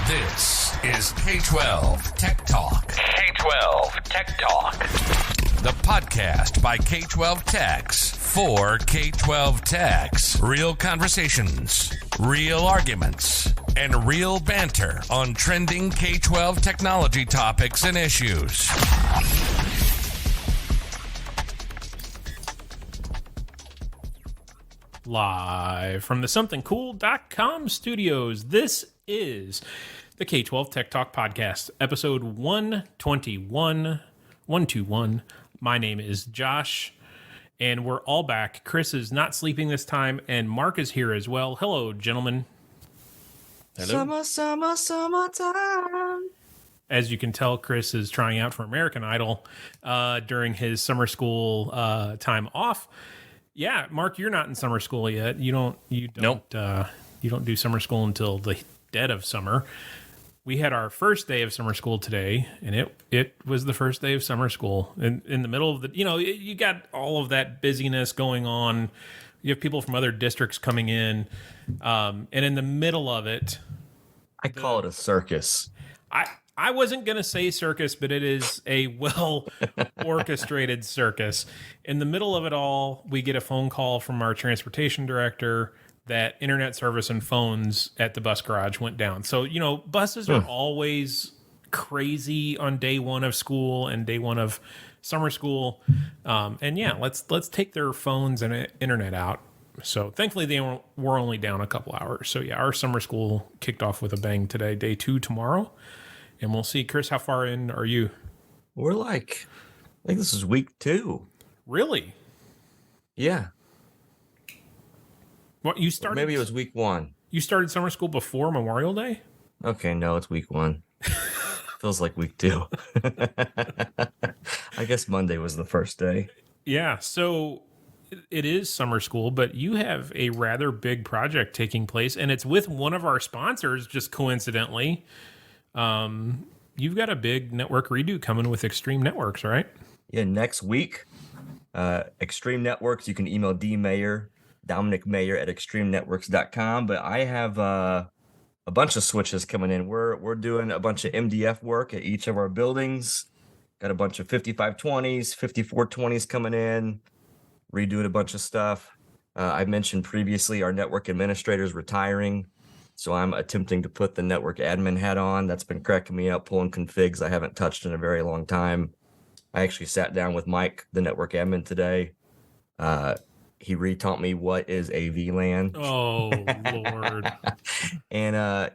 This is K-12 Tech Talk. K-12 Tech Talk. The podcast by K-12 Techs for K-12 Techs. Real conversations, real arguments, and real banter on trending K-12 technology topics and issues. Live from the somethingcool.com studios, this is the K-12 Tech Talk Podcast, episode 121. My name is Josh, and we're all back. Chris is not sleeping this time, and Mark is here as well. Hello, gentlemen. Hello. Summertime. As you can tell, Chris is trying out for American Idol during his summer school time off. Yeah, Mark, you're not in summer school yet. You don't do summer school until the dead of summer. We had our first day of summer school today, and it was the first day of summer school. In the middle of the, you got all of that busyness going on. You have people from other districts coming in, and in the middle of it, I call it a circus. I wasn't going to say circus, but it is a well-orchestrated circus. In the middle of it all, we get a phone call from our transportation director that internet service and phones at the bus garage went down. So, buses are always crazy on day one of school and day one of summer school. And yeah, let's take their phones and internet out. So thankfully they were only down a couple hours. So yeah, our summer school kicked off with a bang today, day 2 tomorrow. And we'll see. Chris, how far in are you? We're I think this is week 2. Really? Yeah. What, you started? Maybe it was week 1. You started summer school before Memorial Day? Okay, no, it's week 1. Feels like week 2. I guess Monday was the first day. Yeah, so it is summer school, but you have a rather big project taking place, and it's with one of our sponsors, just coincidentally. You've got a big network redo coming with Extreme Networks, right? Yeah, next week, Extreme Networks, you can email Dominic Mayer at extremenetworks.com. But I have a bunch of switches coming in. We're doing a bunch of MDF work at each of our buildings. Got a bunch of 5520s, 5420s coming in, redoing a bunch of stuff. I mentioned previously our network administrator is retiring. So I'm attempting to put the network admin hat on. That's been cracking me up, pulling configs I haven't touched in a very long time. I actually sat down with Mike, the network admin, today. He retaught me what is a VLAN. Oh, Lord. And, how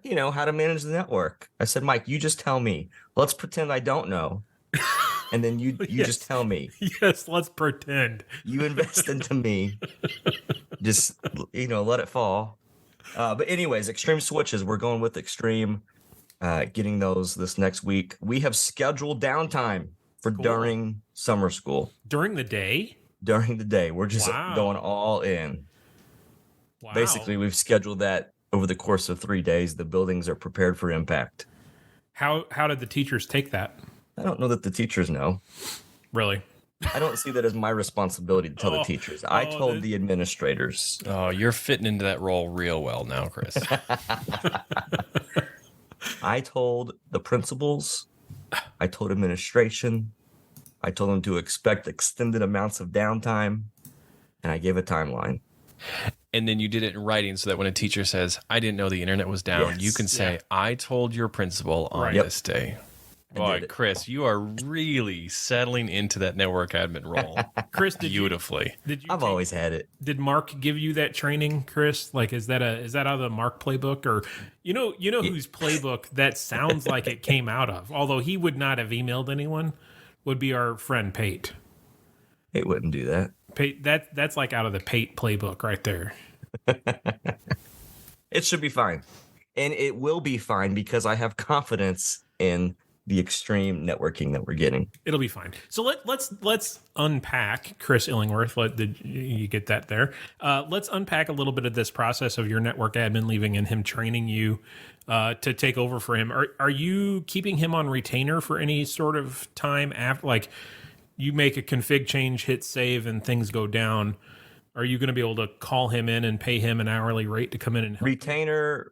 to manage the network. I said, Mike, you just tell me. Let's pretend I don't know. And then you Yes. just tell me. Yes, let's pretend. You invest into me. Just, let it fall. But anyways, Extreme switches, we're going with Extreme, getting those this next week. We have scheduled downtime for during summer school. During the day? During the day. We're just going all in. Wow. Basically, we've scheduled that over the course of 3 days. The buildings are prepared for impact. How did the teachers take that? I don't know that the teachers know. Really? I don't see that as my responsibility to tell the teachers. I told the administrators. Oh, you're fitting into that role real well now, Chris. I told the principals. I told administration. I told them to expect extended amounts of downtime. And I gave a timeline. And then you did it in writing so that when a teacher says, I didn't know the internet was down, you can say, I told your principal on this day. Boy, Chris, you are really settling into that network admin role. Chris, beautifully. I've always had it. Did Mark give you that training, Chris? Like, is that out of the Mark playbook, or whose playbook that sounds like it came out of? Although he would not have emailed anyone, would be our friend Pate. It wouldn't do that. Pate, that's like out of the Pate playbook right there. It should be fine, and it will be fine because I have confidence in the extreme networking that we're getting. It'll be fine. So let's unpack Chris Illingworth. Did you get that there? Let's unpack a little bit of this process of your network admin leaving and him training you to take over for him. Are you keeping him on retainer for any sort of time after, like, you make a config change, hit save, and things go down? Are you going to be able to call him in and pay him an hourly rate to come in and help? Retainer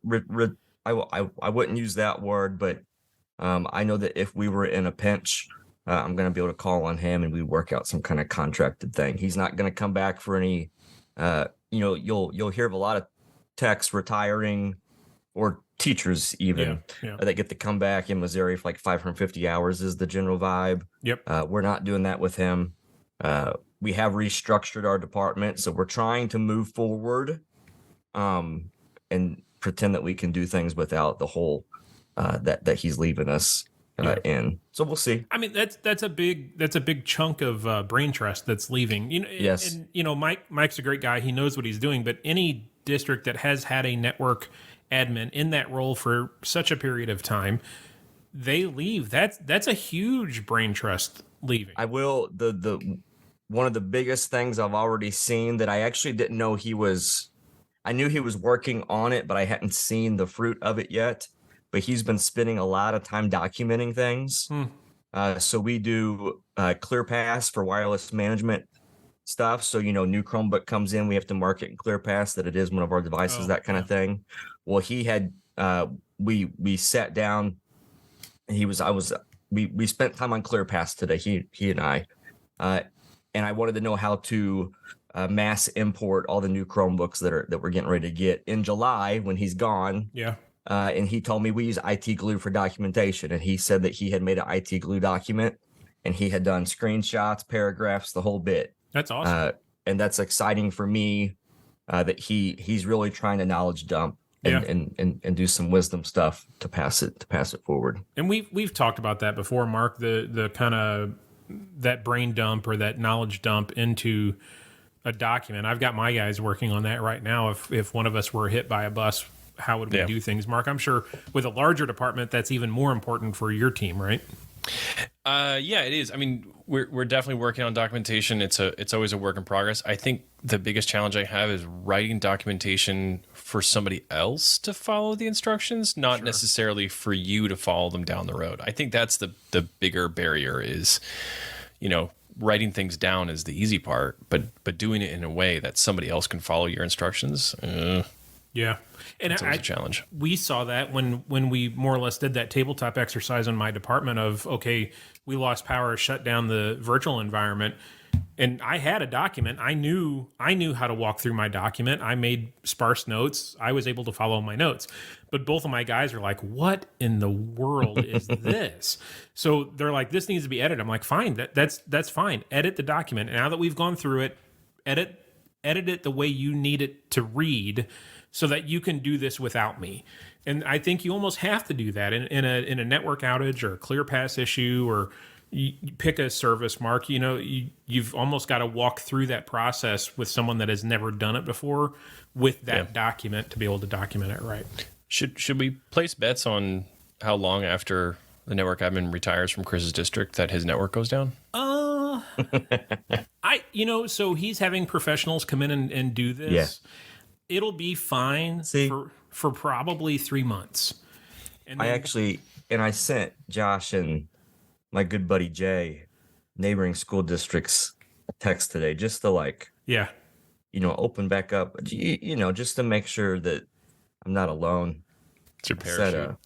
I wouldn't use that word, but I know that if we were in a pinch, I'm going to be able to call on him and we work out some kind of contracted thing. He's not going to come back for any, you'll hear of a lot of techs retiring or teachers even that get to come back in Missouri for like 550 hours is the general vibe. Yep. We're not doing that with him. We have restructured our department, so we're trying to move forward and pretend that we can do things without the whole that he's leaving us in. So we'll see. I mean, that's a big chunk of brain trust that's leaving. Yes. And Mike's a great guy. He knows what he's doing. But any district that has had a network admin in that role for such a period of time, they leave. That's a huge brain trust leaving. I will the one of the biggest things I've already seen that I actually didn't know I knew he was working on it, but I hadn't seen the fruit of it yet. But he's been spending a lot of time documenting things. So we do ClearPass for wireless management stuff. So, new Chromebook comes in, we have to mark it in ClearPass that it is one of our devices, that kind of thing. Well, he had, we sat down and we spent time on ClearPass today, he and I, and I wanted to know how to mass import all the new Chromebooks that we're getting ready to get in July when he's gone. Yeah. And he told me we use IT Glue for documentation. And he said that he had made an IT Glue document and he had done screenshots, paragraphs, the whole bit. That's awesome. And that's exciting for me that he's really trying to knowledge dump and do some wisdom stuff to pass it forward. And we've talked about that before, Mark, the kind of that brain dump or that knowledge dump into a document. I've got my guys working on that right now. If one of us were hit by a bus, how would we do things? Mark, I'm sure with a larger department, that's even more important for your team, right? Yeah, it is. I mean, we're definitely working on documentation. It's always a work in progress. I think the biggest challenge I have is writing documentation for somebody else to follow the instructions, not necessarily for you to follow them down the road. I think that's the bigger barrier is, writing things down is the easy part, but doing it in a way that somebody else can follow your instructions. Yeah. And it's always a challenge. We saw that when we more or less did that tabletop exercise in my department of, okay, we lost power, shut down the virtual environment. And I had a document. I knew how to walk through my document. I made sparse notes. I was able to follow my notes. But both of my guys are like, what in the world is this? So they're like, this needs to be edited. I'm like, fine, that's fine. Edit the document. And now that we've gone through it, edit it the way you need it to read so that you can do this without me. And I think you almost have to do that in a network outage or a ClearPass issue, or you pick a service, Mark. You've almost got to walk through that process with someone that has never done it before with that document to be able to document it right. Should we place bets on how long after the network admin retires from Chris's district that his network goes down? So he's having professionals come in and do this. Yeah. It'll be fine for probably 3 months. And then, I sent Josh and my good buddy Jay, neighboring school districts, a text today just to open back up, just to make sure that I'm not alone. It's your parachute.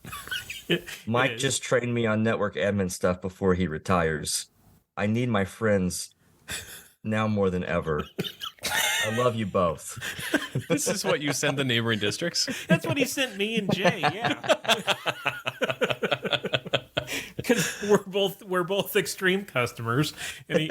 Mike just trained me on network admin stuff before he retires. I need my friends now more than ever. I love you both. This is what you send the neighboring districts? That's what he sent me and Jay, yeah. Because we're both extreme customers, and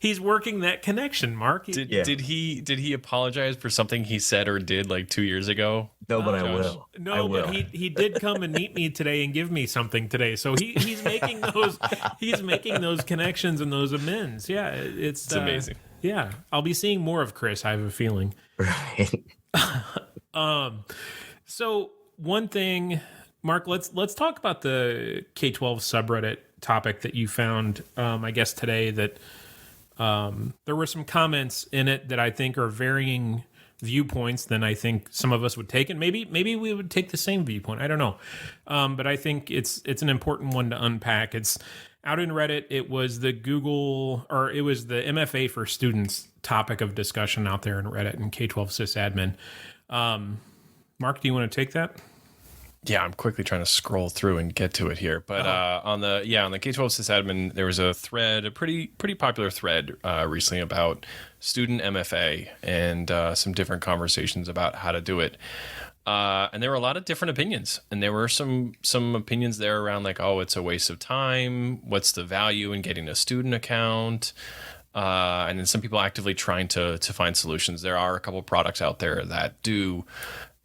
he's working that connection. Mark, did he apologize for something he said or did like 2 years ago? No, but I will. No, I will. But he did come and meet me today and give me something today. So he's making those connections and those amends. Yeah, it's amazing. Yeah, I'll be seeing more of Chris, I have a feeling. Right. So one thing, Mark, let's talk about the K-12 subreddit topic that you found, I guess today, that there were some comments in it that I think are varying viewpoints than I think some of us would take, and maybe we would take the same viewpoint. I don't know, but I think it's an important one to unpack. It's out in Reddit. It was the MFA for students topic of discussion out there in Reddit and K-12 sysadmin. Mark, do you want to take that? Yeah, I'm quickly trying to scroll through and get to it here. But on the K-12 sysadmin, there was a thread, a pretty popular thread recently about Student MFA and some different conversations about how to do it. And there were a lot of different opinions, and there were some opinions there around like, oh, it's a waste of time. What's the value in getting a student account? And then some people actively trying to find solutions. There are a couple of products out there that do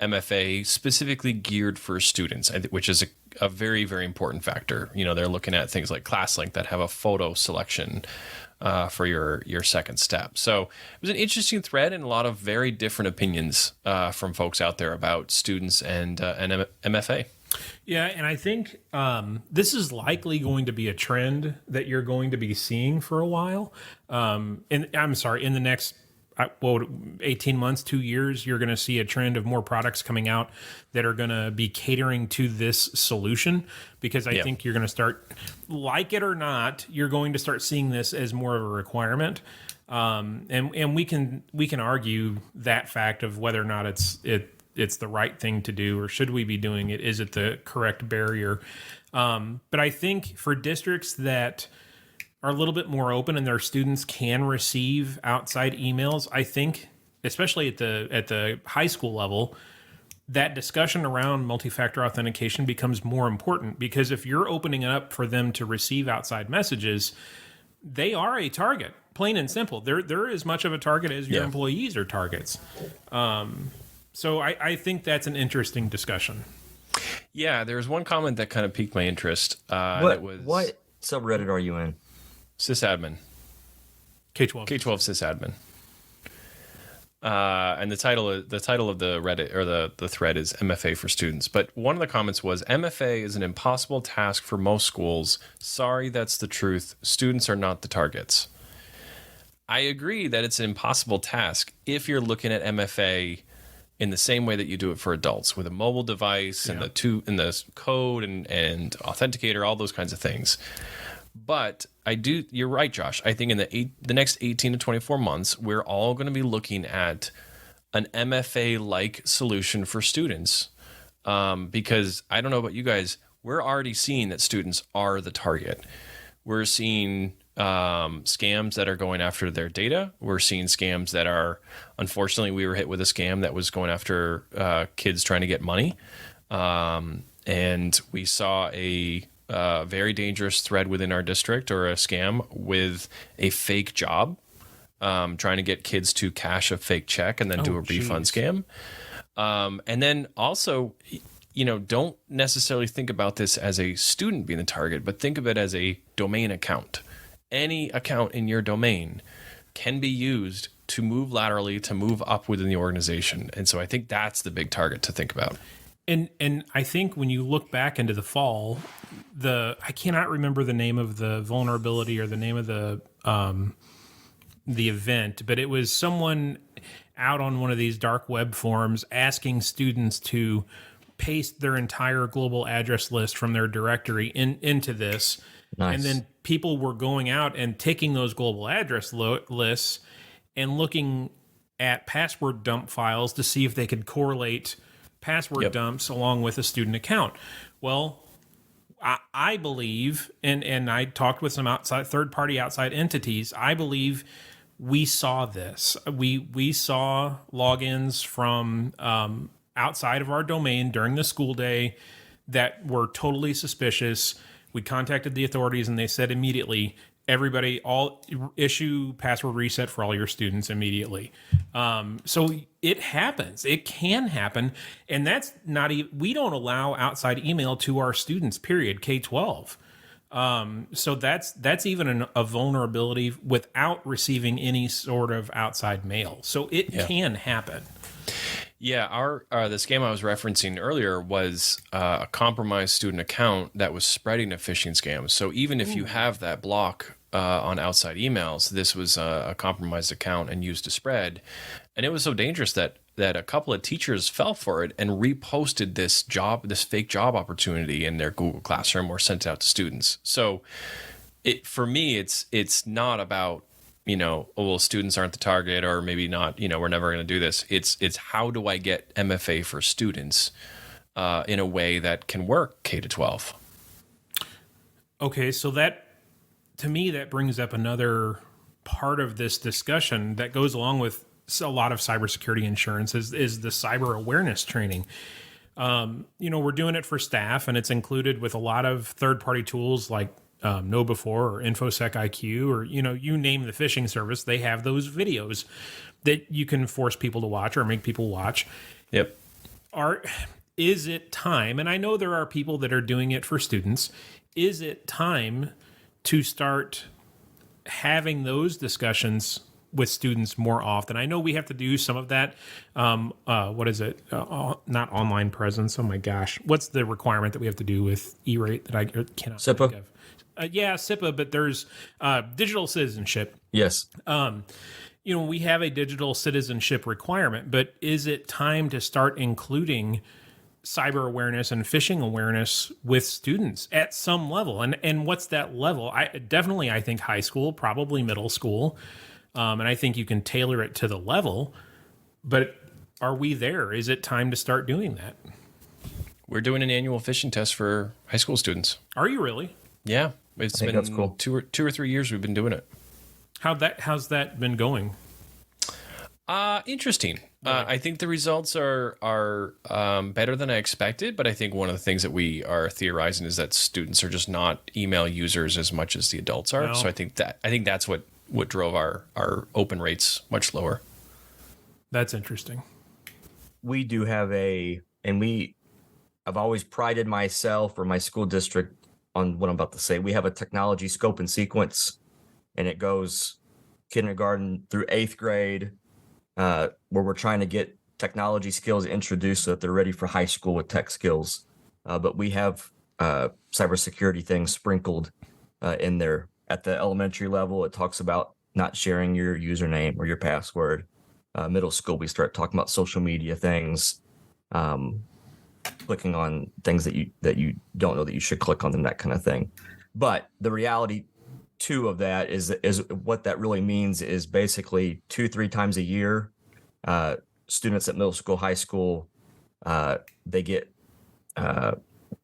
MFA specifically geared for students, which is a very, very important factor. You know, they're looking at things like ClassLink that have a photo selection for your second step. So it was an interesting thread and a lot of very different opinions from folks out there about students and MFA. Yeah, and I think this is likely going to be a trend that you're going to be seeing for a while. In the next 18 months, 2 years, you're going to see a trend of more products coming out that are going to be catering to this solution, because I think you're going to start, like it or not, you're going to start seeing this as more of a requirement. And we can argue that fact of whether or not it's the right thing to do, or should we be doing it? Is it the correct barrier? But I think for districts that are a little bit more open and their students can receive outside emails, I think, especially at the high school level, that discussion around multi-factor authentication becomes more important, because if you're opening it up for them to receive outside messages, they are a target, plain and simple. They're as much of a target as your employees are targets. So I think that's an interesting discussion. Yeah, there's one comment that kind of piqued my interest. What subreddit are you in? Sysadmin. K-12 sysadmin. And the title of the Reddit or the thread is MFA for students. But one of the comments was, MFA is an impossible task for most schools. Sorry, that's the truth. Students are not the targets. I agree that it's an impossible task if you're looking at MFA in the same way that you do it for adults, with a mobile device and the code and authenticator, all those kinds of things. But you're right, Josh. I think in the next 18 to 24 months, we're all going to be looking at an MFA-like solution for students. Because I don't know about you guys, we're already seeing that students are the target. We're seeing scams that are going after their data. We're seeing scams that are, unfortunately, we were hit with a scam that was going after kids trying to get money. And we saw a very dangerous thread within our district, or a scam with a fake job, trying to get kids to cash a fake check and then do a refund scam. And then also, don't necessarily think about this as a student being the target, but think of it as a domain account. Any account in your domain can be used to move laterally, to move up within the organization. And so I think that's the big target to think about. And I think when you look back into the fall, I cannot remember the name of the vulnerability or the name of the event, but it was someone out on one of these dark web forums asking students to paste their entire global address list from their directory into this. Nice. And then people were going out and taking those global address lists and looking at password dump files to see if they could correlate password dumps along with a student account. Well, I believe, and I talked with some third-party outside entities, I believe we saw this. We saw logins from outside of our domain during the school day that were totally suspicious. We contacted the authorities, and they said immediately, everybody, all issue password reset for all your students immediately. So it happens. It can happen. And that's not even, we don't allow outside email to our students, period, K-12. So that's even a vulnerability without receiving any sort of outside mail. So it can happen. Yeah, the scam I was referencing earlier was a compromised student account that was spreading a phishing scam. So even if you have that block on outside emails, this was a compromised account and used to spread. And it was so dangerous that a couple of teachers fell for it and reposted this fake job opportunity in their Google Classroom or sent it out to students. So for me, it's not about, students aren't the target, or maybe not, we're never going to do this. It's how do I get MFA for students in a way that can work K to 12. Okay, so that, to me, that brings up another part of this discussion that goes along with a lot of cybersecurity insurance is the cyber awareness training. We're doing it for staff, and it's included with a lot of third-party tools like KnowBe4 or InfoSec IQ, or you name the phishing service. They have those videos that you can force people to watch or make people watch. Yep. Is it time? And I know there are people that are doing it for students. Is it time to start having those discussions with students more often? I know we have to do some of that. What is it? Not online presence. Oh my gosh. What's the requirement that we have to do with E-rate that I cannot SIPA? think of? Yeah, SIPA, but there's digital citizenship. Yes. We have a digital citizenship requirement, but is it time to start including cyber awareness and phishing awareness with students at some level? And what's that level? I think high school, probably middle school. And I think you can tailor it to the level, but are we there? Is it time to start doing that? We're doing an annual phishing test for high school students. Are you really? Yeah. It's been that's cool. 2 or 3 years we've been doing it. How's that been going? Interesting. I think the results are better than I expected, but I think one of the things that we are theorizing is that students are just not email users as much as the adults are. No. So I think that's what drove our open rates much lower. That's interesting. We do have I've always prided myself or my school district on what I'm about to say. We have a technology scope and sequence, and it goes kindergarten through 8th grade, where we're trying to get technology skills introduced so that they're ready for high school with tech skills. But we have cybersecurity things sprinkled in there. At the elementary level, it talks about not sharing your username or your password. Middle school, we start talking about social media things, clicking on things that you don't know that you should click on them, that kind of thing. But the reality too of that is what that really means is basically 2-3 times a year, students at middle school, high school, they get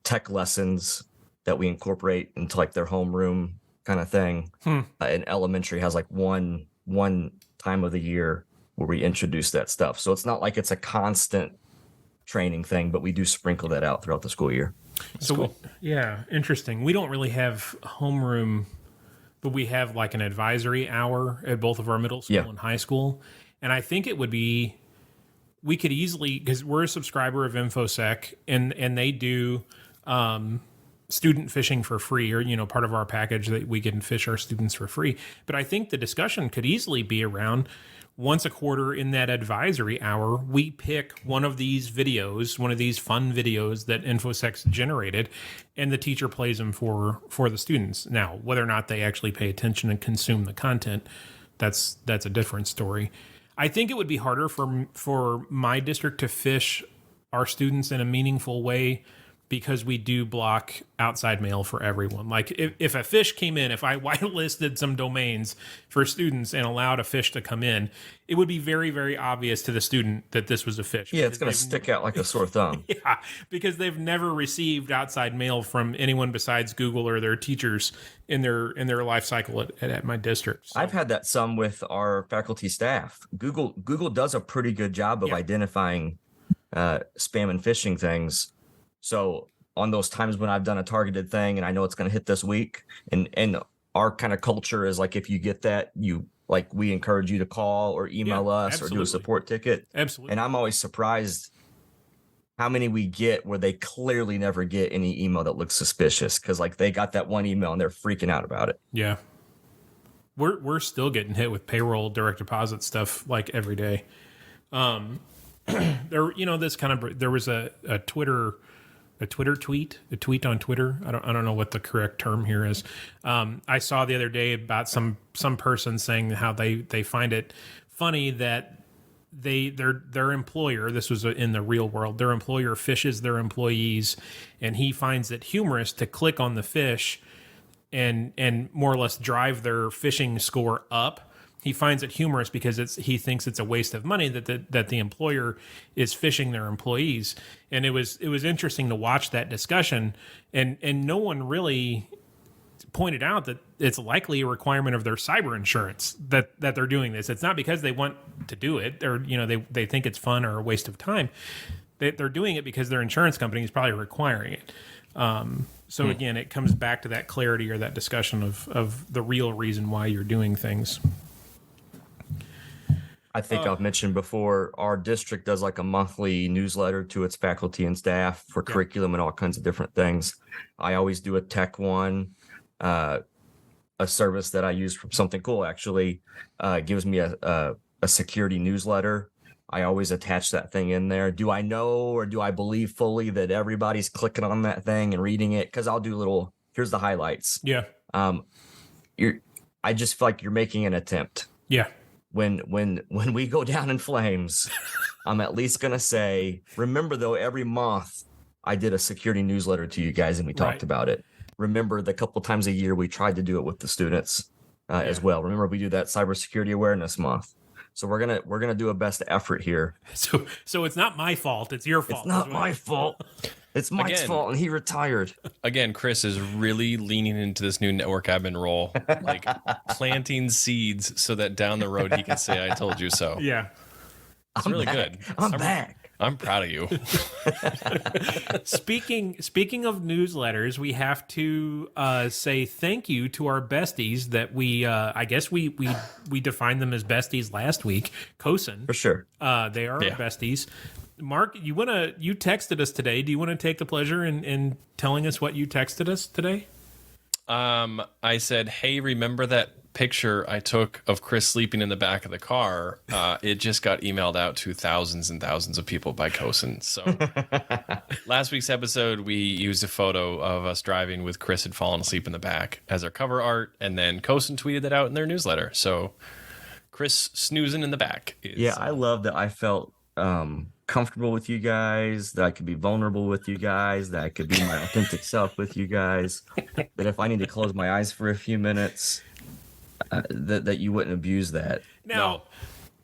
tech lessons that we incorporate into like their homeroom kind of thing. And elementary has like one time of the year where we introduce that stuff. So it's not like it's a constant training thing, but we do sprinkle that out throughout the school year. So cool. Yeah, interesting. We don't really have homeroom, but we have like an advisory hour at both of our middle school and high school. And I think it would be, we could easily, because we're a subscriber of InfoSec, and they do student phishing for free, or part of our package that we can fish our students for free. But I think the discussion could easily be around once a quarter in that advisory hour, we pick one of these videos, one of these fun videos that InfoSec's generated, and the teacher plays them for the students. Now, whether or not they actually pay attention and consume the content, that's a different story. I think it would be harder for my district to fish our students in a meaningful way, because we do block outside mail for everyone. Like if a fish came in, if I whitelisted some domains for students and allowed a fish to come in, it would be very, very obvious to the student that this was a fish. Yeah, it's going to stick out like a sore thumb. Yeah, because they've never received outside mail from anyone besides Google or their teachers in their life cycle at my district. So. I've had that some with our faculty staff. Google does a pretty good job of identifying spam and phishing things. So on those times when I've done a targeted thing and I know it's going to hit this week, and our kind of culture is like, if you get that, we encourage you to call or email us or do a support ticket. Absolutely. And I'm always surprised how many we get where they clearly never get any email that looks suspicious, because like they got that one email and they're freaking out about it. Yeah. We're still getting hit with payroll direct deposit stuff like every day. There was a Twitter tweet, a tweet on Twitter. I don't know what the correct term here is. I saw the other day about some person saying how they find it funny that their employer, this was in the real world, their employer fishes their employees, and he finds it humorous to click on the fish and more or less drive their phishing score up he finds it humorous because he thinks it's a waste of money that the employer is phishing their employees. And it was interesting to watch that discussion, and no one really pointed out that it's likely a requirement of their cyber insurance that they're doing this. It's not because they want to do it, or they think it's fun or a waste of time. They're doing it because their insurance company is probably requiring it. So again, it comes back to that clarity or that discussion of the real reason why you're doing things. I think I've mentioned before, our district does like a monthly newsletter to its faculty and staff for curriculum and all kinds of different things. I always do a tech one, a service that I use from Something Cool actually gives me a security newsletter. I always attach that thing in there. Do I know, or do I believe fully that everybody's clicking on that thing and reading it? Because I'll do here's the highlights. Yeah. I just feel like you're making an attempt. Yeah. When we go down in flames, I'm at least going to say, remember though, every month I did a security newsletter to you guys and we talked about it. Remember the couple times a year we tried to do it with the students as well. Remember we do that cybersecurity awareness month. So we're gonna do a best effort here. So it's not my fault. It's your fault. It's not my fault. It's Mike's fault, and he retired. Again, Chris is really leaning into this new network admin role, like planting seeds so that down the road he can say, "I told you so." Yeah, it's really good. I'm back. I'm proud of you. Speaking of newsletters, we have to say thank you to our besties that we I guess we defined them as besties last week. COSN, for sure. They are our besties. Mark, you texted us today. Do you want to take the pleasure in telling us what you texted us today? I said, "Hey, remember that picture I took of Chris sleeping in the back of the car?" It just got emailed out to thousands and thousands of people by COSN. So last week's episode, we used a photo of us driving with Chris had fallen asleep in the back as our cover art, and then COSN tweeted that out in their newsletter. So Chris snoozing in the back. I love that I felt comfortable with you guys, that I could be vulnerable with you guys, that I could be my authentic self with you guys, that if I need to close my eyes for a few minutes, that you wouldn't abuse that. Now,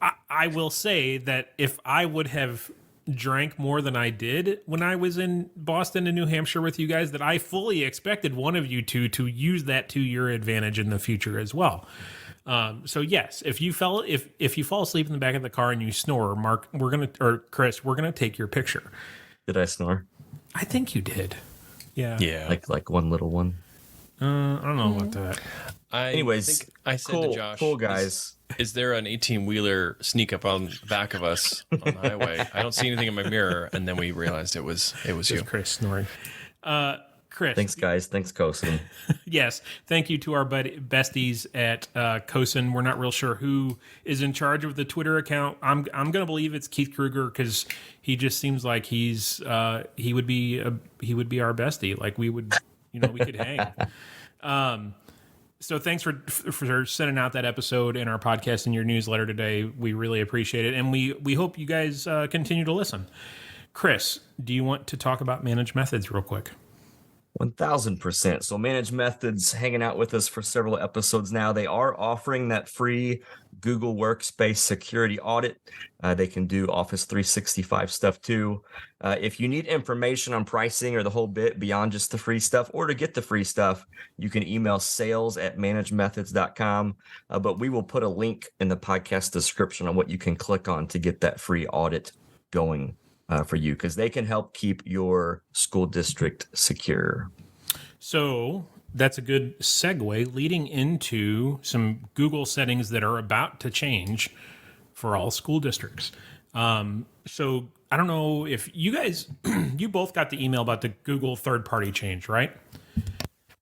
no. I will say that if I would have drank more than I did when I was in Boston and New Hampshire with you guys, that I fully expected one of you two to use that to your advantage in the future as well. So yes, if you fall asleep in the back of the car and you snore, Mark, Chris, we're gonna take your picture. Did I snore? I think you did. Yeah. Like one little one. I don't know about that. Anyways, I said to Josh, cool guys. Is there an 18-wheeler sneak up on the back of us on the highway? I don't see anything in my mirror, and then we realized it was you, Chris, snoring. Chris. Thanks, guys. Thanks, COSN. Yes. Thank you to our besties at COSN. We're not real sure who is in charge of the Twitter account. I'm going to believe it's Keith Kruger because he just seems like he would be our bestie. Like we would, we could hang. So thanks for sending out that episode in our podcast and your newsletter today. We really appreciate it. And we hope you guys continue to listen. Chris, do you want to talk about Managed Methods real quick? 1000%. So Managed Methods hanging out with us for several episodes now. They are offering that free Google Workspace security audit. They can do Office 365 stuff too. If you need information on pricing or the whole bit beyond just the free stuff, or to get the free stuff, you can email sales@managedmethods.com. But we will put a link in the podcast description on what you can click on to get that free audit going for you, because they can help keep your school district secure. So that's a good segue leading into some Google settings that are about to change for all school districts. So I don't know if you guys, you both got the email about the Google third-party change, right?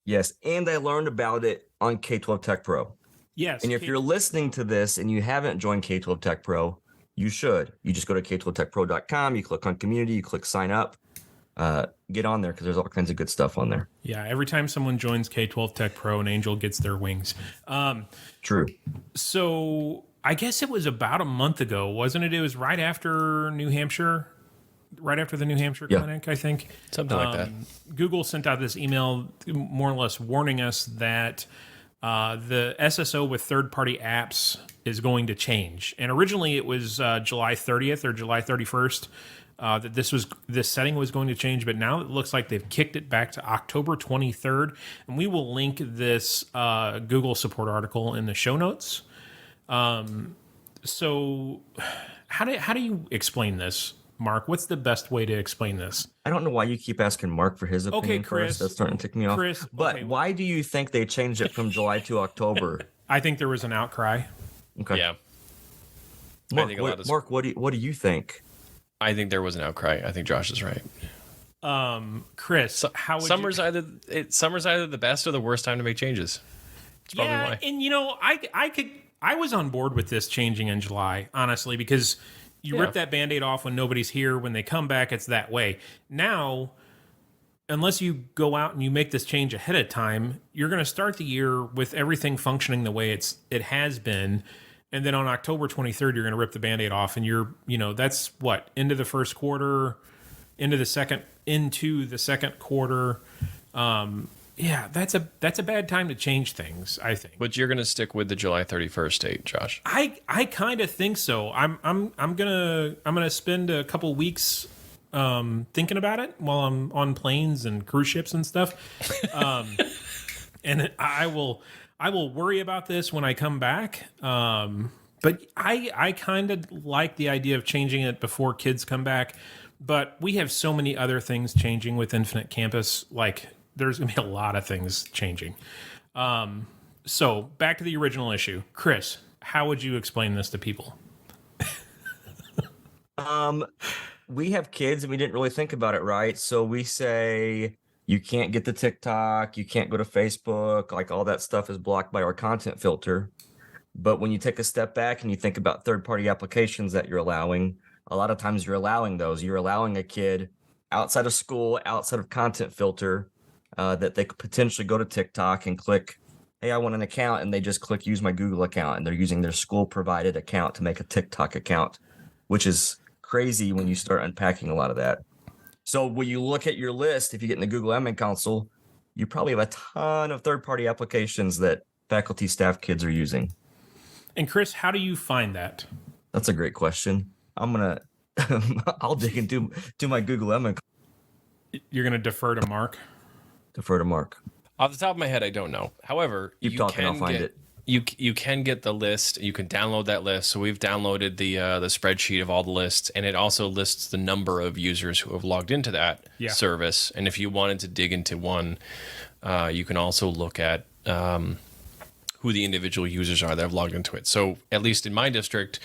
Yes, and I learned about it on K-12 Tech Pro. Yes. And if you're listening to this and you haven't joined K-12 Tech Pro, you should. You just go to k12techpro.com, you click on community, you click sign up, get on there because there's all kinds of good stuff on there. Yeah, every time someone joins K-12 Tech Pro, an angel gets their wings. True. So I guess it was about a month ago, wasn't it? It was right after New Hampshire, right after the New Hampshire clinic, I think. Something like that. Google sent out this email more or less warning us that the SSO with third-party apps is going to change. And originally it was July 30th or July 31st that this setting was going to change, but now it looks like they've kicked it back to October 23rd. And we will link this Google support article in the show notes. So how do you explain this, Mark? What's the best way to explain this? I don't know why you keep asking Mark for his opinion Chris, first. That's starting to tick me off. Chris, but okay. Why do you think they changed it from July to October? I think there was an outcry. Okay. Yeah. Mark, what do you think? I think there was an outcry. I think Josh is right. Chris, how would summer's either the best or the worst time to make changes. It's probably why. And I was on board with this changing in July, honestly, because you rip that Band-Aid off when nobody's here. When they come back, it's that way. Now, unless you go out and you make this change ahead of time, you're going to start the year with everything functioning the way it has been. And then on October 23rd, you're going to rip the Band-Aid off, and that's what, into the first quarter, into the second quarter. That's a bad time to change things, I think. But you're going to stick with the July 31st date, Josh. I kind of think so. I'm gonna spend a couple weeks thinking about it while I'm on planes and cruise ships and stuff. And I will worry about this when I come back. But I kind of like the idea of changing it before kids come back. But we have so many other things changing with Infinite Campus. Like, there's going to be a lot of things changing. So back to the original issue. Chris, how would you explain this to people? We have kids and we didn't really think about it, right? So we say you can't get the TikTok, you can't go to Facebook, like all that stuff is blocked by our content filter. But when you take a step back and you think about third-party applications that you're allowing, a lot of times you're allowing those. You're allowing a kid outside of school, outside of content filter, that they could potentially go to TikTok and click, hey, I want an account, and they just click use my Google account, and they're using their school-provided account to make a TikTok account, which is crazy when you start unpacking a lot of that. So when you look at your list, if you get in the Google Admin Console, you probably have a ton of third-party applications that faculty, staff, kids are using. And Chris, how do you find that? That's a great question. I'll dig into my Google Admin. You're going to defer to Mark? Defer to Mark. Off the top of my head, I don't know. However, Keep talking, I'll find it. You can get the list. You can download that list. So we've downloaded the spreadsheet of all the lists, and it also lists the number of users who have logged into that service. And if you wanted to dig into one, you can also look at who the individual users are that have logged into it. So at least in my district,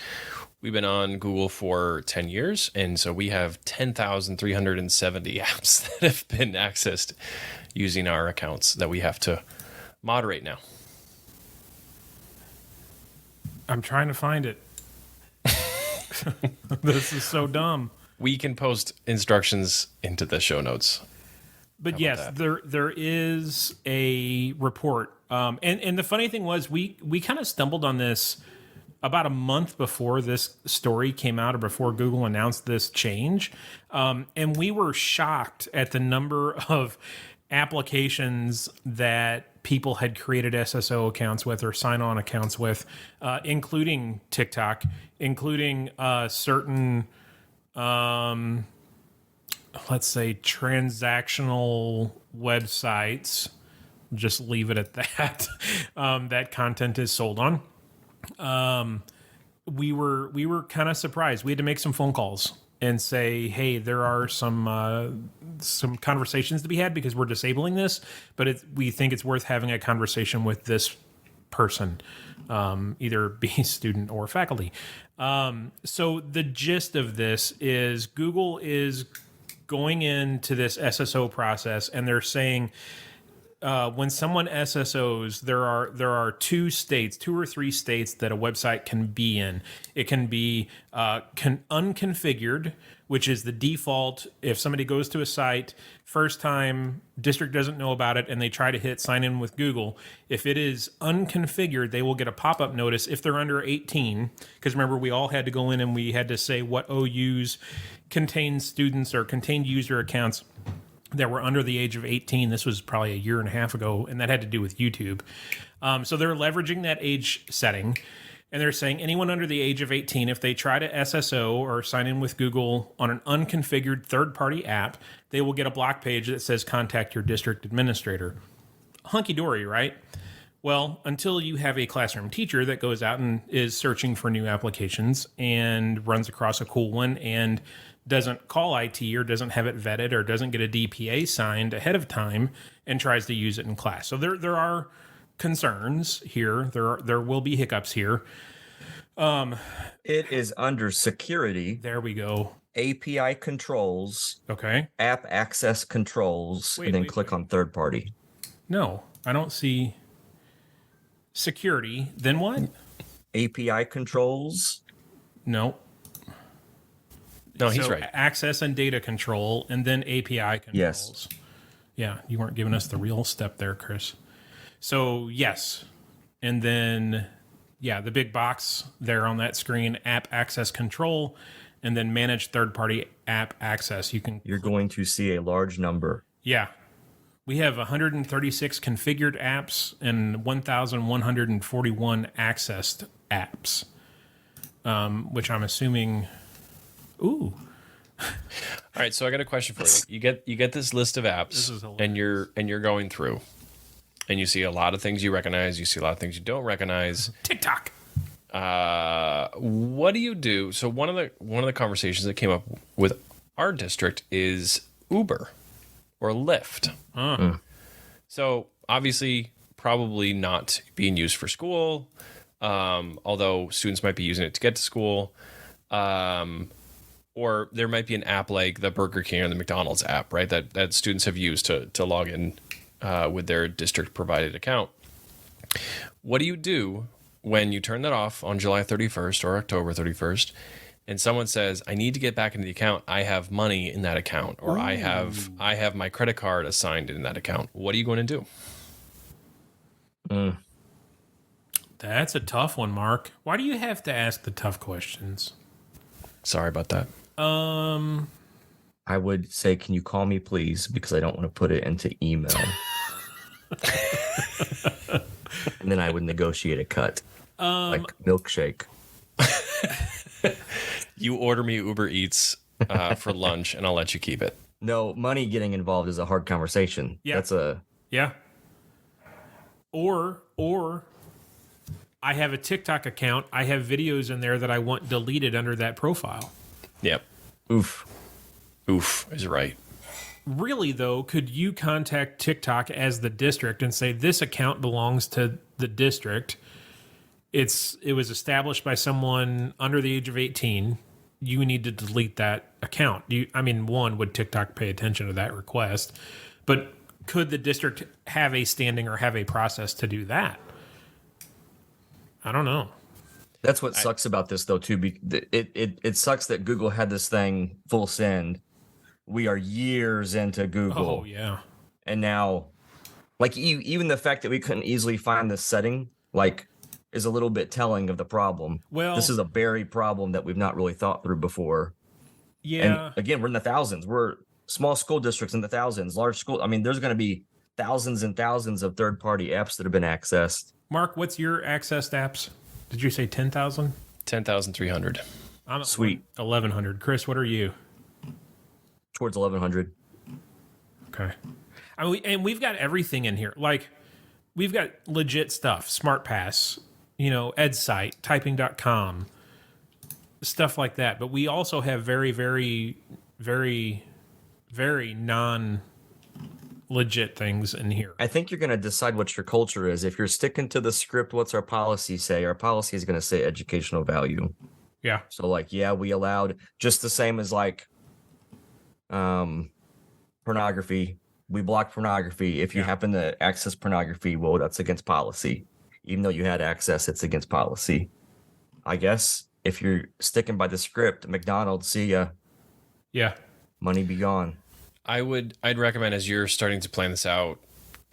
we've been on Google for 10 years, and so we have 10,370 apps that have been accessed using our accounts that we have to moderate now. I'm trying to find it. This is so dumb. We can post instructions into the show notes. But yes, there is a report. And the funny thing was we kind of stumbled on this about a month before this story came out or before Google announced this change. And we were shocked at the number of applications that people had created SSO accounts with or sign-on accounts with, including TikTok, including certain, let's say, transactional websites. Just leave it at that. That content is sold on. We were kind of surprised. We had to make some phone calls and say, hey, there are some conversations to be had because we're disabling this, but we think it's worth having a conversation with this person, either be student or faculty. So the gist of this is Google is going into this SSO process, and they're saying, when someone SSOs, there are two or three states that a website can be in. It can be unconfigured, which is the default. If somebody goes to a site, first time, district doesn't know about it, and they try to hit sign in with Google, if it is unconfigured, they will get a pop-up notice if they're under 18. Because remember, we all had to go in and we had to say what OUs contain students or contained user accounts. that were under the age of 18. This was probably a year and a half ago, and that had to do with YouTube. So they're leveraging that age setting, and they're saying anyone under the age of 18, if they try to SSO or sign in with Google on an unconfigured third-party app, they will get a block page that says contact your district administrator. Hunky-dory, right? Well, until you have a classroom teacher that goes out and is searching for new applications and runs across a cool one and doesn't call IT or doesn't have it vetted or doesn't get a DPA signed ahead of time and tries to use it in class. So there are concerns here. There will be hiccups here. It is under security. There we go. API controls. Okay. App access controls. And then click on third party. No, I don't see security. Then what? API controls. No. No, he's right. Access and data control, and then API controls. Yes. Yeah, you weren't giving us the real step there, Chris. So, yes. And then, yeah, the big box there on that screen, app access control, and then manage third-party app access. You're going to see a large number. Yeah. We have 136 configured apps and 1,141 accessed apps, which I'm assuming... Ooh. All right, so I got a question for you. You get this list of apps, and you're going through, and you see a lot of things you recognize. You see a lot of things you don't recognize. TikTok. What do you do? So one of the conversations that came up with our district is Uber or Lyft. So obviously, probably not being used for school, although students might be using it to get to school. Or there might be an app like the Burger King or the McDonald's app, right? That students have used to log in with their district provided account. What do you do when you turn that off on July 31st or October 31st, and someone says, "I need to get back into the account. I have money in that account, or I have my credit card assigned in that account." What are you going to do? That's a tough one, Mark. Why do you have to ask the tough questions? Sorry about that. I would say, can you call me, please? Because I don't want to put it into email. And then I would negotiate a cut. Like milkshake. You order me Uber Eats for lunch, and I'll let you keep it. No, money getting involved is a hard conversation. Yeah. Yeah. Or I have a TikTok account. I have videos in there that I want deleted under that profile. Yep. Oof is right. Really, though, could you contact TikTok as the district and say, this account belongs to the district? It was established by someone under the age of 18. You need to delete that account. One, would TikTok pay attention to that request? But could the district have a standing or have a process to do that? I don't know. That's what sucks about this, though, too. It sucks that Google had this thing full send. We are years into Google. Oh, yeah. And now, like, even the fact that we couldn't easily find this setting, like, is a little bit telling of the problem. Well, this is a buried problem that we've not really thought through before. Yeah. And again, we're in the thousands. We're small school districts in the thousands, large school. I mean, there's going to be thousands and thousands of third-party apps that have been accessed. Mark, what's your accessed apps? Did you say 10,000? 10,300. I'm Sweet. 1,100. Chris, what are you? Towards 1,100. Okay. We've got everything in here. Like, we've got legit stuff. SmartPass, EdSite, typing.com, stuff like that. But we also have very, very, very, very non-legit things in here. I think you're going to decide what your culture is. If you're sticking to the script, what's our policy say? Our policy is going to say educational value. Yeah. So, we allowed just the same as, pornography. We block pornography. If you happen to access pornography, well, that's against policy. Even though you had access, it's against policy. I guess if you're sticking by the script, McDonald's, see ya. Yeah. Money be gone. I'd recommend, as you're starting to plan this out,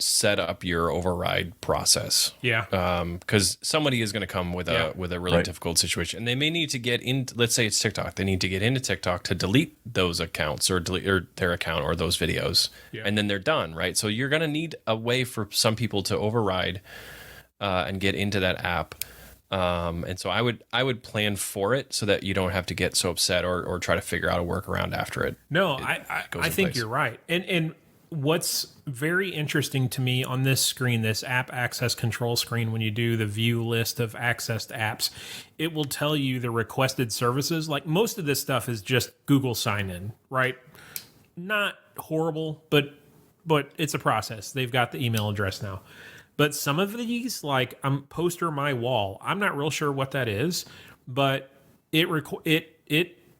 set up your override process. Yeah. Because somebody is going to come with a really difficult situation, and they may need to get in. Let's say it's TikTok. They need to get into TikTok to delete those accounts or delete their account or those videos, and then they're done, right? So you're going to need a way for some people to override and get into that app. And so I would plan for it so that you don't have to get so upset or try to figure out a workaround after it. No, I think you're right. And what's very interesting to me on this screen, this app access control screen, when you do the view list of accessed apps, it will tell you the requested services. Like most of this stuff is just Google sign in, right? Not horrible, but it's a process. They've got the email address now. But some of these, like poster my wall, I'm not real sure what that is, but it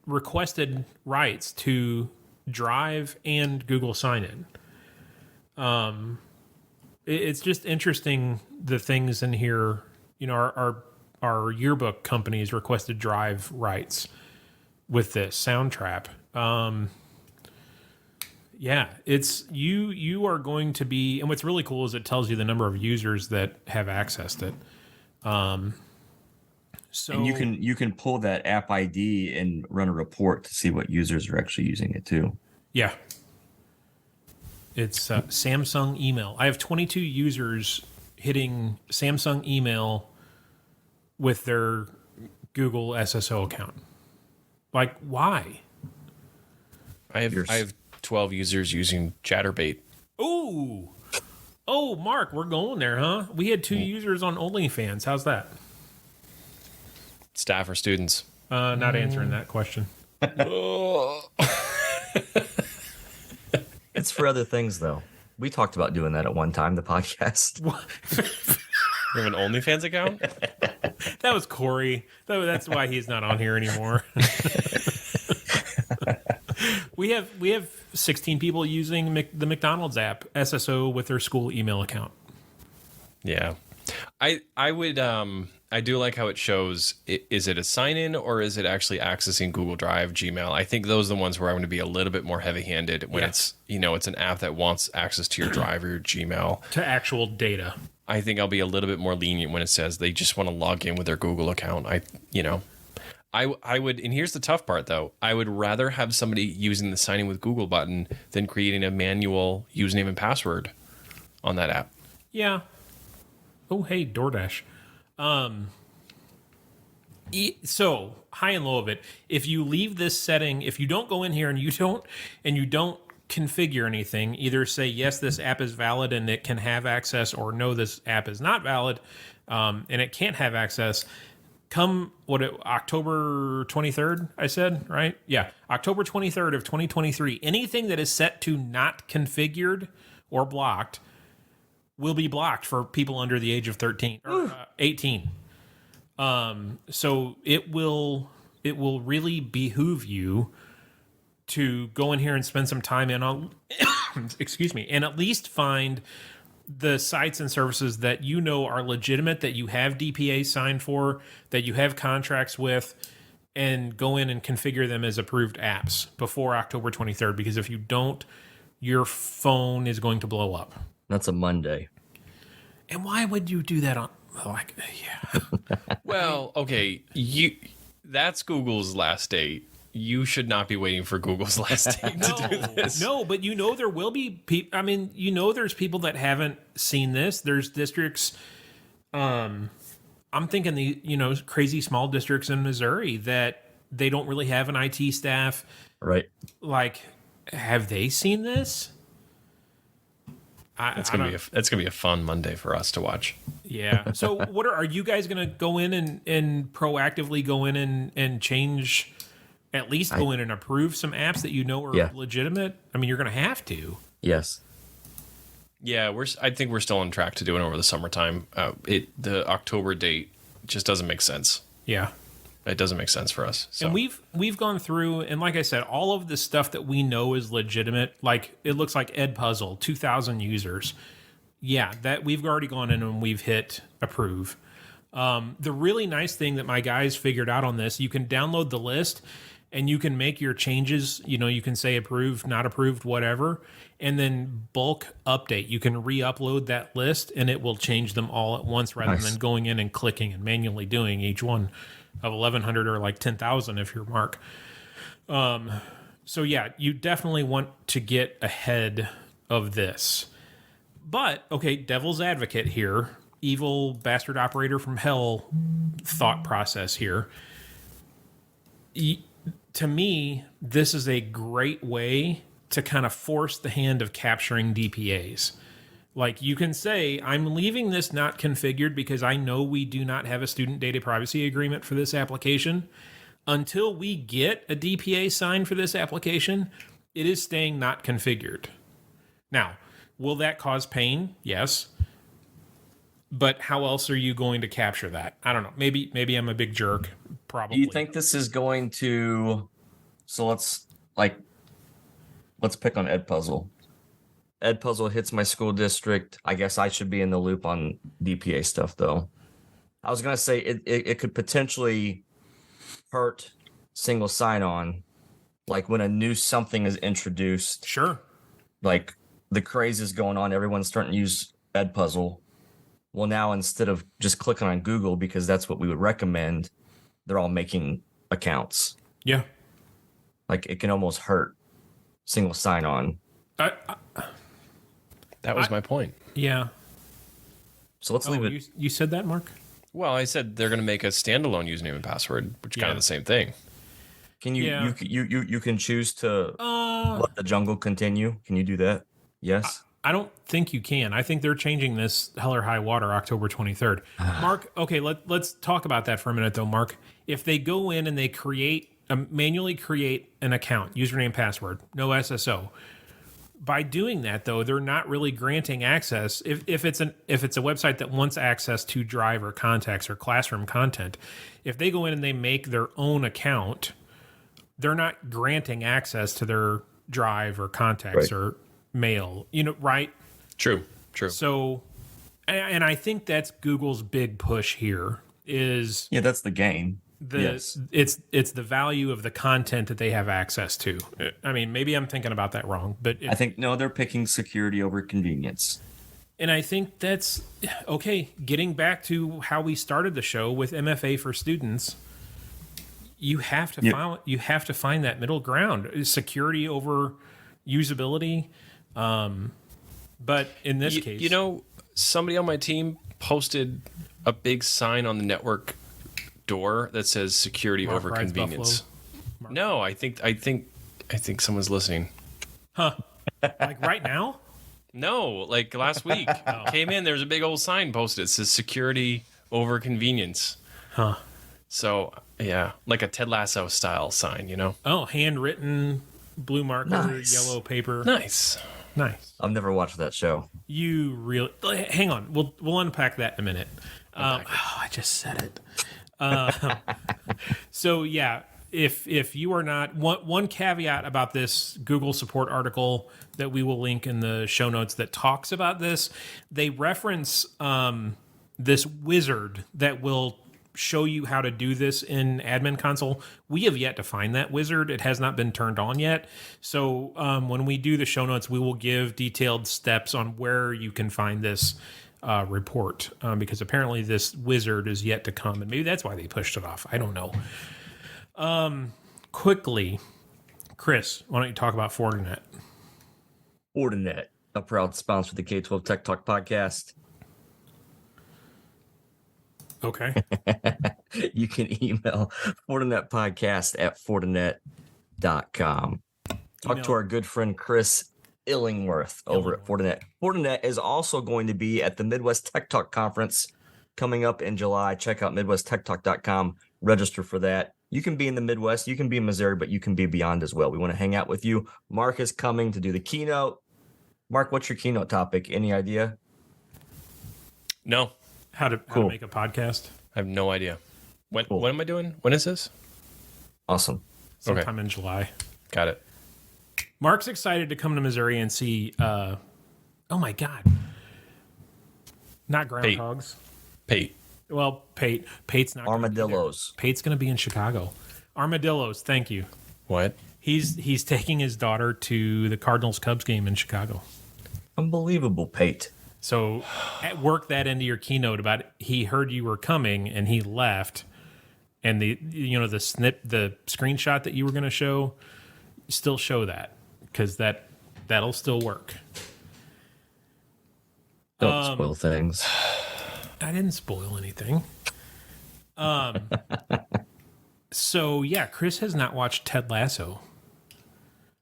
requested rights to Drive and Google sign in. It's just interesting the things in here. You know, our yearbook companies requested Drive rights with this Soundtrap. Yeah, it's you are going to be, and what's really cool is it tells you the number of users that have accessed it. So and you can pull that app ID and run a report to see what users are actually using it too. Yeah. It's Samsung email. I have 22 users hitting Samsung email with their Google SSO account. Like, why? I have 12 users using Chatterbait. Oh, Mark, we're going there, huh? We had 2 users on OnlyFans. How's that? Staff or students? Not answering that question. It's for other things, though. We talked about doing that at one time, the podcast. You have an OnlyFans account? That was Corey. That's why he's not on here anymore. We have 16 people using the McDonald's app SSO with their school email account. Yeah. I would I do like how it shows is it a sign in or is it actually accessing Google Drive, Gmail? I think those are the ones where I'm going to be a little bit more heavy-handed when it's it's an app that wants access to your Drive or your Gmail to actual data. I think I'll be a little bit more lenient when it says they just want to log in with their Google account. I would, and here's the tough part though. I would rather have somebody using the sign in with Google button than creating a manual username and password on that app. Yeah. Oh, hey, DoorDash. So high and low of it. If you leave this setting, if you don't go in here and you don't configure anything, either say yes, this app is valid and it can have access, or no, this app is not valid and it can't have access. Come October 23rd, I said, right? Yeah, October 23rd of 2023. Anything that is set to not configured or blocked will be blocked for people under the age of 13 or 18. So it will really behoove you to go in here and spend some time in on, excuse me, and at least find the sites and services that you know are legitimate, that you have DPA signed for, that you have contracts with, and go in and configure them as approved apps before October 23rd. Because if you don't, your phone is going to blow up. That's a Monday. And why would you do that on? Like, yeah. Well, okay, that's Google's last date. You should not be waiting for Google's last date to do this. No, but there will be people. I mean, there's people that haven't seen this. There's districts. I'm thinking the crazy small districts in Missouri that they don't really have an IT staff. Right. Like, have they seen this? That's gonna be a fun Monday for us to watch. Yeah. So, are you guys gonna go in and proactively go in and change? At least go in and approve some apps that are legitimate. I mean, you're going to have to. Yes. Yeah, I think we're still on track to do it over the summertime. The October date just doesn't make sense. Yeah. It doesn't make sense for us. So. And we've gone through, and like I said, all of the stuff that we know is legitimate. Like, it looks like Edpuzzle, 2,000 users. Yeah, that we've already gone in and we've hit approve. The really nice thing that my guys figured out on this, you can download the list, and you can make your changes. You can say approved, not approved, whatever, and then bulk update. You can re-upload that list, and it will change them all at once rather than going in and clicking and manually doing each one of 1,100 or like 10,000 if you're Mark. So yeah, you definitely want to get ahead of this. But, okay, devil's advocate here, evil bastard operator from hell thought process here. To me, this is a great way to kind of force the hand of capturing DPAs. Like, you can say, I'm leaving this not configured because I know we do not have a student data privacy agreement for this application. Until we get a DPA signed for this application, it is staying not configured. Now, will that cause pain? Yes. But how else are you going to capture that? I don't know. Maybe I'm a big jerk. Probably. Do you think this is going to... So let's pick on Edpuzzle. Edpuzzle hits my school district. I guess I should be in the loop on DPA stuff, though. I was going to say it could potentially hurt single sign-on, like when a new something is introduced. Sure. Like the craze is going on, everyone's starting to use Edpuzzle. Well, now instead of just clicking on Google because that's what we would recommend, they're all making accounts. Yeah. Like it can almost hurt single sign-on. That was my point. Yeah. So let's leave it. You said that, Mark? Well, I said they're going to make a standalone username and password, which is kind of the same thing. Can you you can choose to let the jungle continue? Can you do that? Yes. I don't think you can. I think they're changing this hell or high water October 23rd. Mark, okay, let's talk about that for a minute though, Mark. If they go in and they manually create an account, username, password, no SSO. By doing that though, they're not really granting access. If it's a website that wants access to Drive or contacts or classroom content, if they go in and they make their own account, they're not granting access to their Drive or contacts or mail, right? True. So, and I think that's Google's big push here is... Yeah, that's the game. It's the value of the content that they have access to. I mean, maybe I'm thinking about that wrong, but... I think, no, they're picking security over convenience. And I think that's... Okay, getting back to how we started the show with MFA for students... You have to find that middle ground, security over usability. But in this case, somebody on my team posted a big sign on the network door that says "security Mark over rides convenience." No, I think someone's listening. Huh? Like right now? No, like last week. Came in. There's a big old sign posted. It says "security over convenience." Huh? So. Yeah, like a Ted Lasso style sign, Oh, handwritten, blue marker, yellow paper. Nice. I've never watched that show. You really... Hang on. We'll unpack that in a minute. I just said it. So, yeah, if you are not... One caveat about this Google support article that we will link in the show notes that talks about this, they reference this wizard that will... show you how to do this in admin console. We have yet to find that wizard. It has not been turned on yet. So when we do the show notes, we will give detailed steps on where you can find this report because apparently this wizard is yet to come, and maybe that's why they pushed it off. I don't know. Quickly, Chris, why don't you talk about Fortinet? Fortinet, a proud sponsor of the K-12 Tech Talk podcast. Okay. You can email FortinetPodcast@Fortinet.com. Talk to our good friend Chris Illingworth over at Fortinet. Fortinet is also going to be at the Midwest Tech Talk Conference coming up in July. Check out MidwestTechTalk.com. Register for that. You can be in the Midwest, you can be in Missouri, but you can be beyond as well. We want to hang out with you. Mark is coming to do the keynote. Mark, what's your keynote topic? Any idea? No. How to make a podcast? I have no idea. When am I doing? When is this? Awesome. Sometime in July. Got it. Mark's excited to come to Missouri and see, oh my God. Not groundhogs. Pate. Well, Pate's not. Armadillos. Pate's going to be in Chicago. Armadillos. Thank you. What? He's taking his daughter to the Cardinals-Cubs game in Chicago. Unbelievable, Pate. So work that into your keynote about he heard you were coming and he left, and the screenshot that you were going to show, still show that, because that'll still work. Don't spoil things. I didn't spoil anything. So yeah, Chris has not watched Ted Lasso.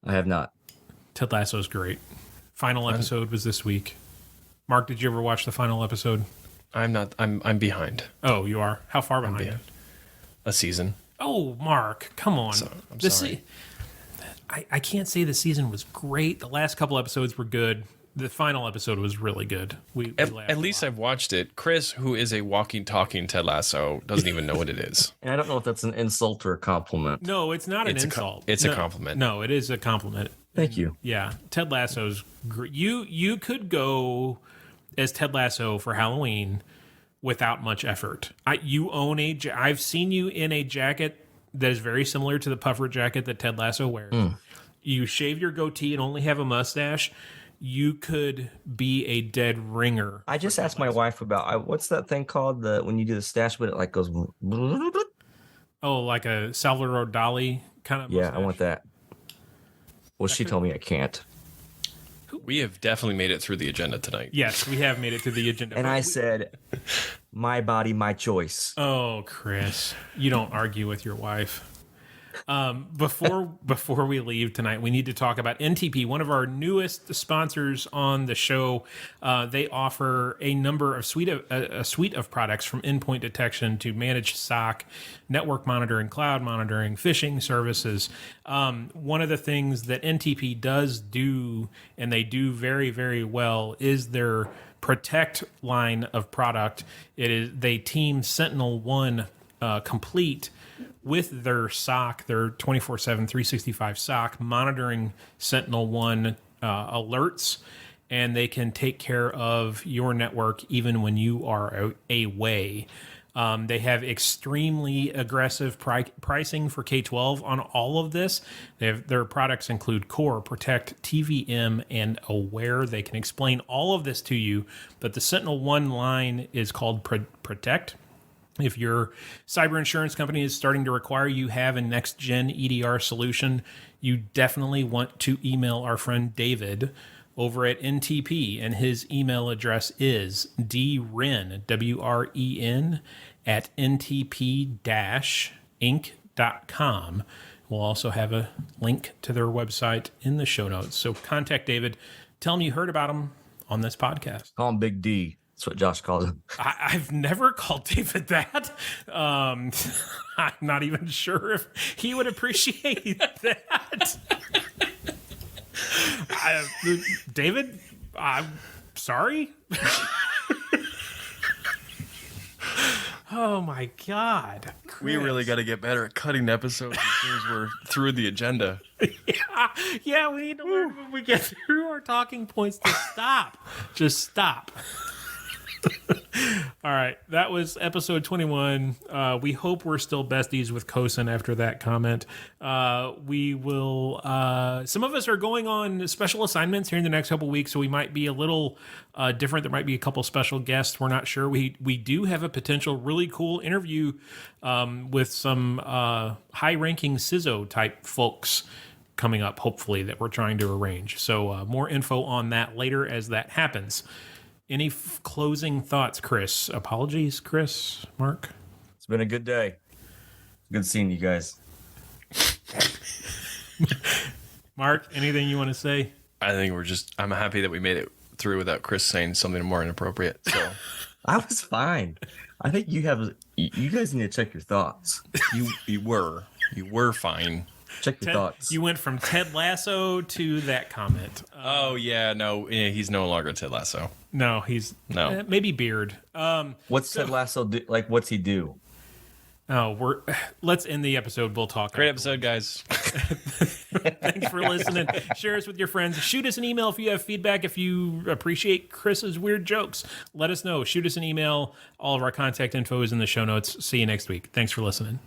I have not. Ted Lasso is great. Final episode was this week. Mark, did you ever watch the final episode? I'm not. I'm behind. Oh, you are? How far behind? A season. Oh, Mark, come on. I'm sorry. I can't say the season was great. The last couple episodes were good. The final episode was really good. We At least I've watched it. Chris, who is a walking, talking Ted Lasso, doesn't even know what it is. And I don't know if that's an insult or a compliment. No, it's not an insult. It's a compliment. No, it is a compliment. Thank you. Yeah, Ted Lasso's great. You could go as Ted Lasso for Halloween without much effort. I've seen you in a jacket that is very similar to the puffer jacket that Ted Lasso wears. You shave your goatee and only have a mustache. You could be a dead ringer. I just asked my wife about what's that thing called, when you do the stash, but it like goes. Oh, like a Salvador Dali kind of mustache? Yeah, I want that. Well, she told me I can't. We have definitely made it through the agenda tonight. Yes, we have made it to the agenda. And I said, my body, my choice. Oh, Chris, you don't argue with your wife. Before we leave tonight, we need to talk about NTP, one of our newest sponsors on the show. They offer a suite of products, from endpoint detection to managed SOC, network monitoring, cloud monitoring, phishing services. One of the things that NTP does do, and they do very, very well, is their Protect line of product. They team SentinelOne Complete with their SOC, their 24/7, 365 SOC, monitoring SentinelOne alerts, and they can take care of your network even when you are away. They have extremely aggressive pricing for K-12 on all of this. Their products include Core, Protect, TVM, and Aware. They can explain all of this to you, but the SentinelOne line is called Protect. If your cyber insurance company is starting to require you have a next-gen EDR solution, you definitely want to email our friend David over at NTP, and his email address is dren, W-R-E-N, at ntp-inc.com. We'll also have a link to their website in the show notes. So contact David. Tell him you heard about him on this podcast. Call him Big D. That's what Josh calls him. I've never called David that. I'm not even sure if he would appreciate that. David, I'm sorry. Oh my God. Chris. We really got to get better at cutting episodes as soon as we're through the agenda. Yeah, we need to learn when we get through our talking points to stop. Just stop. All right, that was episode 21. We hope we're still besties with Kosin after that comment. We will. Some of us are going on special assignments here in the next couple weeks, so we might be a little different. There might be a couple special guests. We're not sure. We do have a potential really cool interview with some high-ranking CISO type folks coming up, hopefully, that we're trying to arrange. So more info on that later as that happens. Any closing thoughts, Chris? Apologies, Chris, Mark? It's been a good day. Good seeing you guys. Mark, anything you want to say? I think I'm happy that we made it through without Chris saying something more inappropriate. So I was fine. I think you guys need to check your thoughts. You were fine. Check your thoughts. You went from Ted Lasso to that comment. He's no longer Ted Lasso. No, he's maybe Beard. What's Ted Lasso do? Like, what's he do? Let's end the episode. We'll talk. Great episode, guys. Thanks for listening. Share us with your friends. Shoot us an email if you have feedback. If you appreciate Chris's weird jokes, let us know. Shoot us an email. All of our contact info is in the show notes. See you next week. Thanks for listening.